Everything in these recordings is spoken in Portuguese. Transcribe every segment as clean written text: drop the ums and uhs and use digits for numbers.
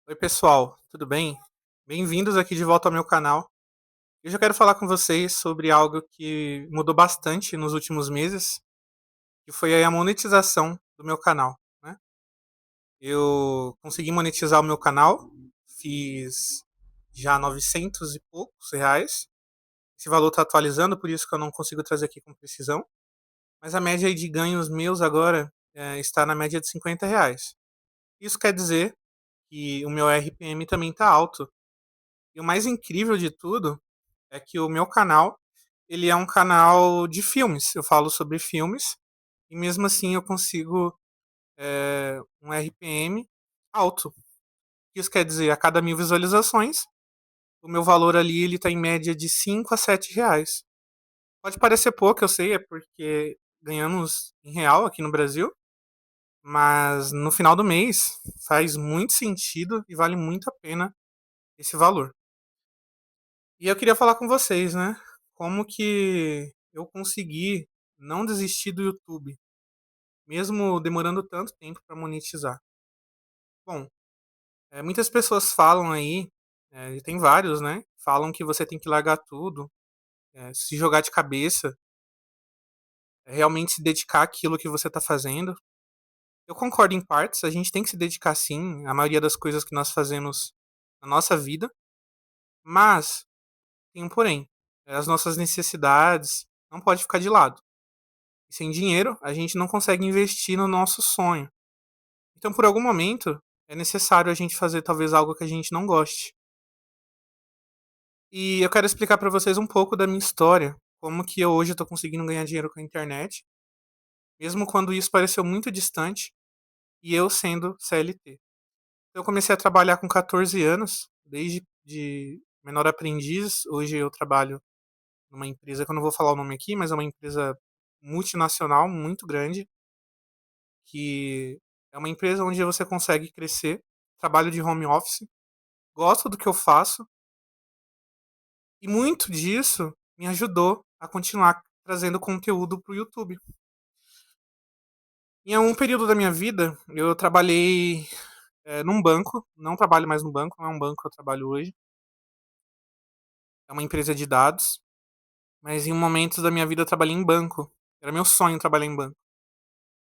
Oi, pessoal, tudo bem? Bem-vindos aqui de volta ao meu canal. Hoje eu quero falar com vocês sobre algo que mudou bastante nos últimos meses, que foi aí a monetização do meu canal, né? Eu consegui monetizar o meu canal, fiz já 900 e poucos reais. Esse valor está atualizando, por isso que eu não consigo trazer aqui com precisão. Mas a média aí de ganhos meus agora está na média de R$ 50. Isso quer dizer que o meu RPM também está alto. E o mais incrível de tudo é que o meu canal, ele é um canal de filmes. Eu falo sobre filmes e mesmo assim eu consigo um RPM alto. Isso quer dizer, a cada 1.000 visualizações, o meu valor ali ele está em média de R$ 5 a R$ 7. Pode parecer pouco, eu sei, é porque ganhamos em real aqui no Brasil, mas no final do mês faz muito sentido e vale muito a pena esse valor. E eu queria falar com vocês, né? Como que eu consegui não desistir do YouTube, mesmo demorando tanto tempo para monetizar. Bom, muitas pessoas falam aí, e tem vários, né? Falam que você tem que largar tudo, se jogar de cabeça, realmente se dedicar àquilo que você está fazendo. Eu concordo em partes, a gente tem que se dedicar sim à maioria das coisas que nós fazemos na nossa vida, mas tem um porém. As nossas necessidades não pode ficar de lado. E sem dinheiro, a gente não consegue investir no nosso sonho. Então, por algum momento, é necessário a gente fazer talvez algo que a gente não goste. E eu quero explicar para vocês um pouco da minha história, como que eu hoje estou conseguindo ganhar dinheiro com a internet, mesmo quando isso pareceu muito distante, e eu sendo CLT. Eu comecei a trabalhar com 14 anos, desde de menor aprendiz. Hoje eu trabalho numa empresa que eu não vou falar o nome aqui, mas é uma empresa multinacional muito grande, que é uma empresa onde você consegue crescer. Trabalho de home office, gosto do que eu faço e muito disso me ajudou a continuar trazendo conteúdo para o YouTube. Em algum período da minha vida, eu trabalhei num banco, não trabalho mais no banco, não é um banco que eu trabalho hoje, é uma empresa de dados, mas em um momento da minha vida eu trabalhei em banco. Era meu sonho trabalhar em banco.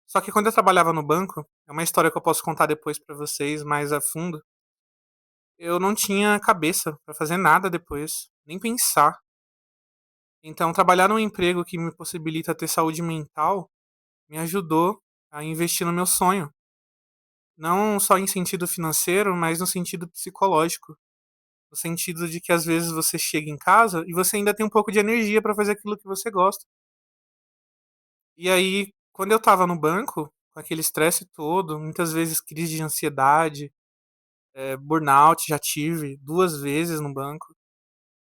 Só que quando eu trabalhava no banco, é uma história que eu posso contar depois para vocês mais a fundo. Eu não tinha cabeça para fazer nada depois, nem pensar. Então, trabalhar num emprego que me possibilita ter saúde mental me ajudou a investir no meu sonho. Não só em sentido financeiro, mas no sentido psicológico. No sentido de que às vezes você chega em casa e você ainda tem um pouco de energia para fazer aquilo que você gosta. E aí, quando eu tava no banco, com aquele estresse todo, muitas vezes crise de ansiedade, burnout, já tive 2 vezes no banco.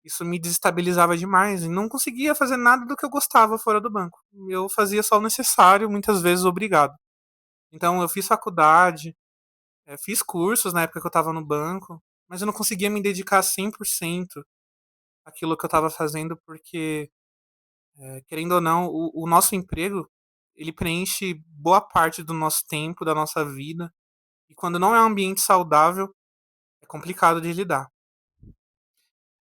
Isso me desestabilizava demais e não conseguia fazer nada do que eu gostava fora do banco. Eu fazia só o necessário, muitas vezes obrigado. Então eu fiz faculdade, fiz cursos na época que eu estava no banco, mas eu não conseguia me dedicar 100% àquilo que eu estava fazendo porque, querendo ou não, o nosso emprego ele preenche boa parte do nosso tempo, da nossa vida, e quando não é um ambiente saudável, é complicado de lidar.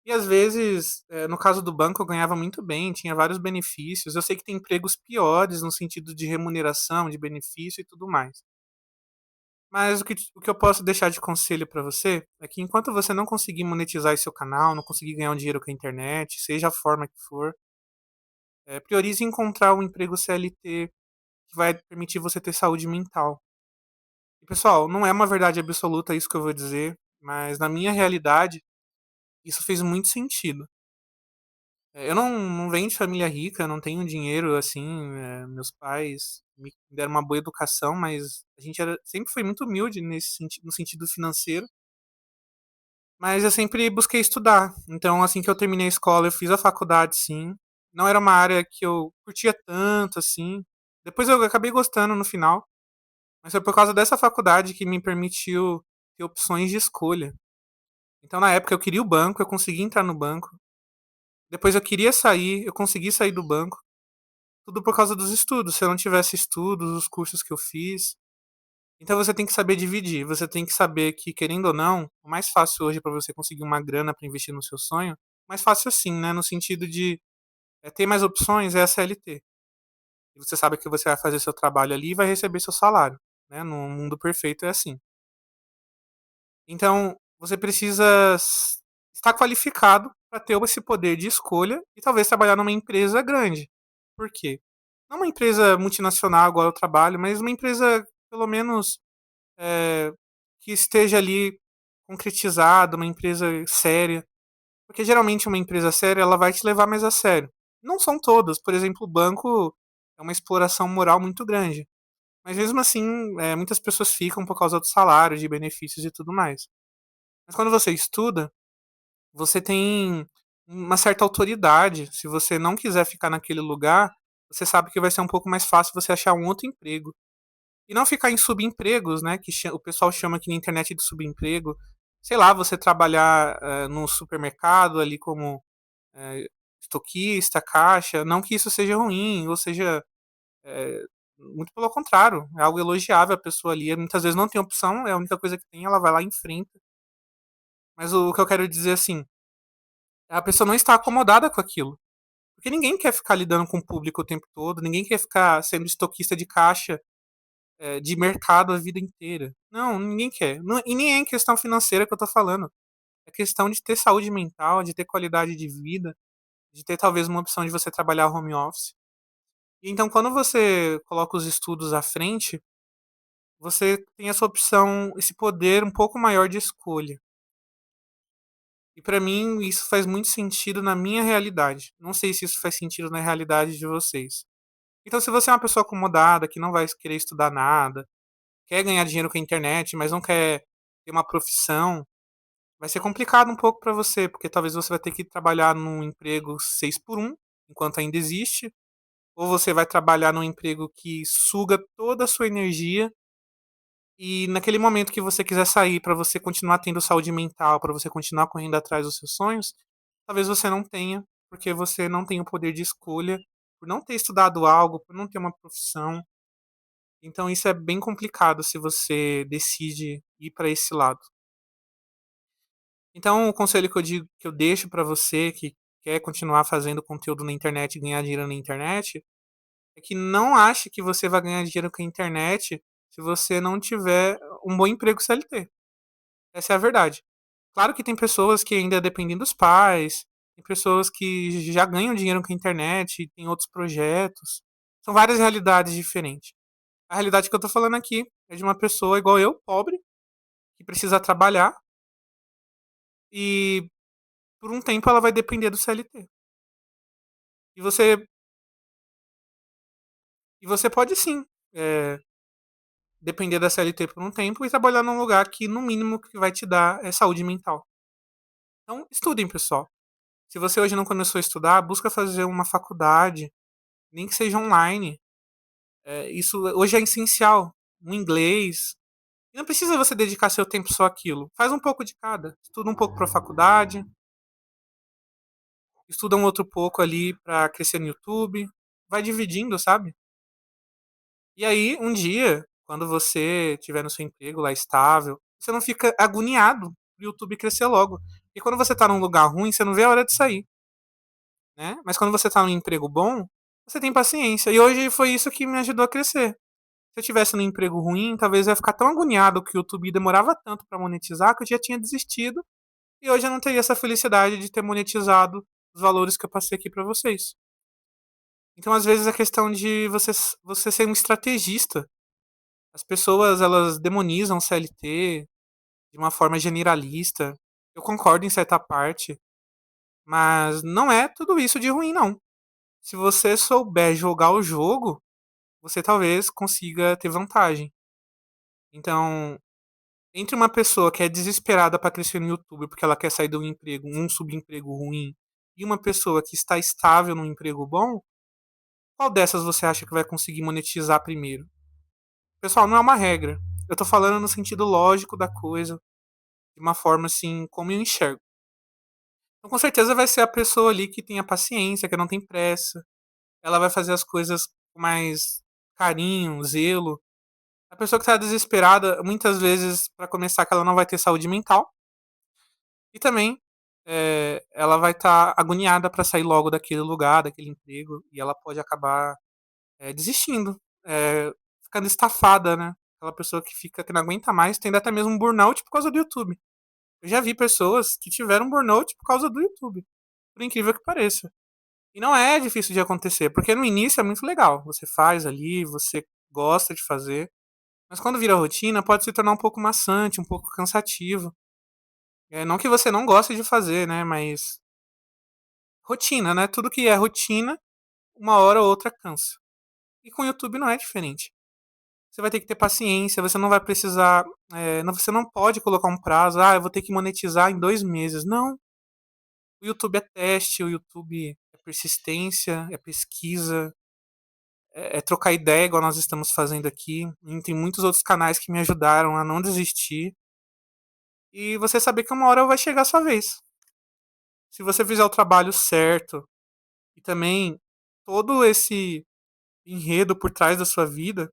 E às vezes, no caso do banco, eu ganhava muito bem, tinha vários benefícios. Eu sei que tem empregos piores no sentido de remuneração, de benefício e tudo mais. Mas o que eu posso deixar de conselho para você é que enquanto você não conseguir monetizar esse seu canal, não conseguir ganhar um dinheiro com a internet, seja a forma que for, priorize encontrar um emprego CLT que vai permitir você ter saúde mental. E pessoal, não é uma verdade absoluta isso que eu vou dizer, mas na minha realidade, isso fez muito sentido. Eu não venho de família rica, não tenho dinheiro assim. Meus pais me deram uma boa educação, mas a gente sempre foi muito humilde no sentido financeiro. Mas eu sempre busquei estudar. Então, assim que eu terminei a escola, eu fiz a faculdade, sim. Não era uma área que eu curtia tanto, assim. Depois eu acabei gostando no final. Mas foi por causa dessa faculdade que me permitiu ter opções de escolha. Então, na época, eu queria o banco, eu consegui entrar no banco. Depois eu queria sair, eu consegui sair do banco. Tudo por causa dos estudos. Se eu não tivesse estudos, os cursos que eu fiz. Então você tem que saber dividir, você tem que saber que, querendo ou não, o mais fácil hoje para você conseguir uma grana para investir no seu sonho, mais fácil assim, né, no sentido de ter mais opções é a CLT. E você sabe que você vai fazer seu trabalho ali e vai receber seu salário, né? No mundo perfeito é assim. Então, você precisa estar qualificado para ter esse poder de escolha e talvez trabalhar numa empresa grande. Por quê? Não uma empresa multinacional igual eu trabalho, mas uma empresa, pelo menos, é, que esteja ali concretizada, uma empresa séria. Porque geralmente uma empresa séria ela vai te levar mais a sério. Não são todas, por exemplo, o banco é uma exploração moral muito grande. Mas mesmo assim, muitas pessoas ficam por causa do salário, de benefícios e tudo mais. Mas quando você estuda, você tem uma certa autoridade. Se você não quiser ficar naquele lugar, você sabe que vai ser um pouco mais fácil você achar um outro emprego. E não ficar em subempregos, né? Que o pessoal chama aqui na internet de subemprego. Sei lá, você trabalhar no supermercado ali como eh, estoquista, caixa. Não que isso seja ruim, ou seja, muito pelo contrário. É algo elogiável a pessoa ali. Muitas vezes não tem opção, é a única coisa que tem, ela vai lá e enfrenta. Mas o que eu quero dizer assim, a pessoa não está acomodada com aquilo. Porque ninguém quer ficar lidando com o público o tempo todo, ninguém quer ficar sendo estoquista de caixa de mercado a vida inteira. Não, ninguém quer. Não, e nem é em questão financeira que eu tô falando. É questão de ter saúde mental, de ter qualidade de vida, de ter talvez uma opção de você trabalhar home office. E então, quando você coloca os estudos à frente, você tem essa opção, esse poder um pouco maior de escolha. E para mim, isso faz muito sentido na minha realidade. Não sei se isso faz sentido na realidade de vocês. Então, se você é uma pessoa acomodada, que não vai querer estudar nada, quer ganhar dinheiro com a internet, mas não quer ter uma profissão, vai ser complicado um pouco para você, porque talvez você vai ter que trabalhar num emprego 6 por um, enquanto ainda existe, ou você vai trabalhar num emprego que suga toda a sua energia e naquele momento que você quiser sair para você continuar tendo saúde mental, para você continuar correndo atrás dos seus sonhos, talvez você não tenha, porque você não tem o poder de escolha, por não ter estudado algo, por não ter uma profissão. Então isso é bem complicado se você decide ir para esse lado. Então o conselho que eu digo, que eu deixo para você que quer continuar fazendo conteúdo na internet e ganhar dinheiro na internet, é que não ache que você vai ganhar dinheiro com a internet se você não tiver um bom emprego CLT. Essa é a verdade. Claro que tem pessoas que ainda dependem dos pais, tem pessoas que já ganham dinheiro com a internet, tem outros projetos. São várias realidades diferentes. A realidade que eu tô falando aqui é de uma pessoa igual eu, pobre, que precisa trabalhar e por um tempo ela vai depender do CLT. E você, e você pode sim depender da CLT por um tempo e trabalhar num lugar que no mínimo que vai te dar é saúde mental. Então estudem, pessoal. Se você hoje não começou a estudar, busca fazer uma faculdade, nem que seja online. Isso hoje é essencial. Um inglês. E não precisa você dedicar seu tempo só àquilo. Faz um pouco de cada. Estuda um pouco para a faculdade, estuda um outro pouco ali para crescer no YouTube. Vai dividindo, sabe? E aí, um dia, quando você tiver no seu emprego lá estável, você não fica agoniado pro YouTube crescer logo. E quando você tá num lugar ruim, você não vê a hora de sair, né? Mas quando você tá num emprego bom, você tem paciência. E hoje foi isso que me ajudou a crescer. Se eu tivesse num emprego ruim, talvez eu ia ficar tão agoniado que o YouTube demorava tanto para monetizar que eu já tinha desistido. E hoje eu não teria essa felicidade de ter monetizado os valores que eu passei aqui para vocês. Então, às vezes, é questão de você ser um estrategista. As pessoas, elas demonizam o CLT de uma forma generalista. Eu concordo em certa parte, mas não é tudo isso de ruim, não. Se você souber jogar o jogo, você talvez consiga ter vantagem. Então, entre uma pessoa que é desesperada para crescer no YouTube porque ela quer sair de um emprego, um subemprego ruim, e uma pessoa que está estável num emprego bom, qual dessas você acha que vai conseguir monetizar primeiro? Pessoal, não é uma regra. Eu tô falando no sentido lógico da coisa, de uma forma assim, como eu enxergo. Então, com certeza vai ser a pessoa ali que tem a paciência, que não tem pressa. Ela vai fazer as coisas com mais carinho, zelo. A pessoa que tá desesperada, muitas vezes, para começar, que ela não vai ter saúde mental. E também ela vai estar agoniada para sair logo daquele lugar, daquele emprego, e ela pode acabar desistindo, ficando estafada, né? Aquela pessoa que fica que não aguenta mais, tendo até mesmo um burnout por causa do YouTube. Eu já vi pessoas que tiveram burnout por causa do YouTube, por incrível que pareça. E não é difícil de acontecer, porque no início é muito legal. Você faz ali, você gosta de fazer, mas quando vira rotina, pode se tornar um pouco maçante, um pouco cansativo. Não que você não goste de fazer, né? Mas rotina, né? Tudo que é rotina, uma hora ou outra cansa. E com o YouTube não é diferente. Você vai ter que ter paciência, você não vai precisar. Você não pode colocar um prazo, eu vou ter que monetizar em 2 meses. Não. O YouTube é teste, o YouTube é persistência, é pesquisa, é trocar ideia, igual nós estamos fazendo aqui. E tem muitos outros canais que me ajudaram a não desistir. E você saber que uma hora vai chegar a sua vez. Se você fizer o trabalho certo e também todo esse enredo por trás da sua vida,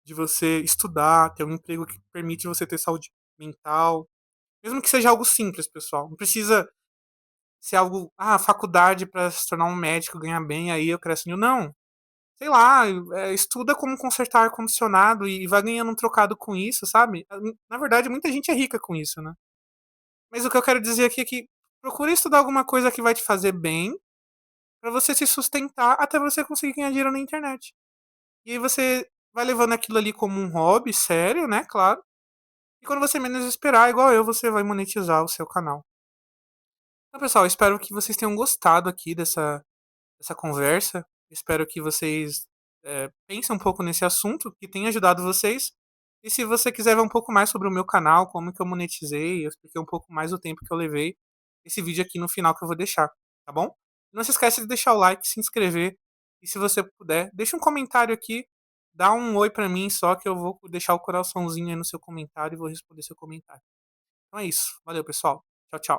de você estudar, ter um emprego que permite você ter saúde mental, mesmo que seja algo simples, pessoal. Não precisa ser algo, faculdade para se tornar um médico, ganhar bem, aí eu cresço. Não. Sei lá, estuda como consertar ar-condicionado e vai ganhando um trocado com isso, sabe? Na verdade, muita gente é rica com isso, né? Mas o que eu quero dizer aqui é que procure estudar alguma coisa que vai te fazer bem para você se sustentar até você conseguir ganhar dinheiro na internet. E aí você vai levando aquilo ali como um hobby sério, né? Claro. E quando você menos esperar, igual eu, você vai monetizar o seu canal. Então, pessoal, espero que vocês tenham gostado aqui dessa conversa. Espero que vocês pensem um pouco nesse assunto, que tenha ajudado vocês. E se você quiser ver um pouco mais sobre o meu canal, como que eu monetizei, eu expliquei um pouco mais o tempo que eu levei, esse vídeo aqui no final que eu vou deixar, tá bom? Não se esqueça de deixar o like, se inscrever. E se você puder, deixa um comentário aqui, dá um oi pra mim só que eu vou deixar o coraçãozinho aí no seu comentário e vou responder seu comentário. Então é isso. Valeu, pessoal. Tchau, tchau.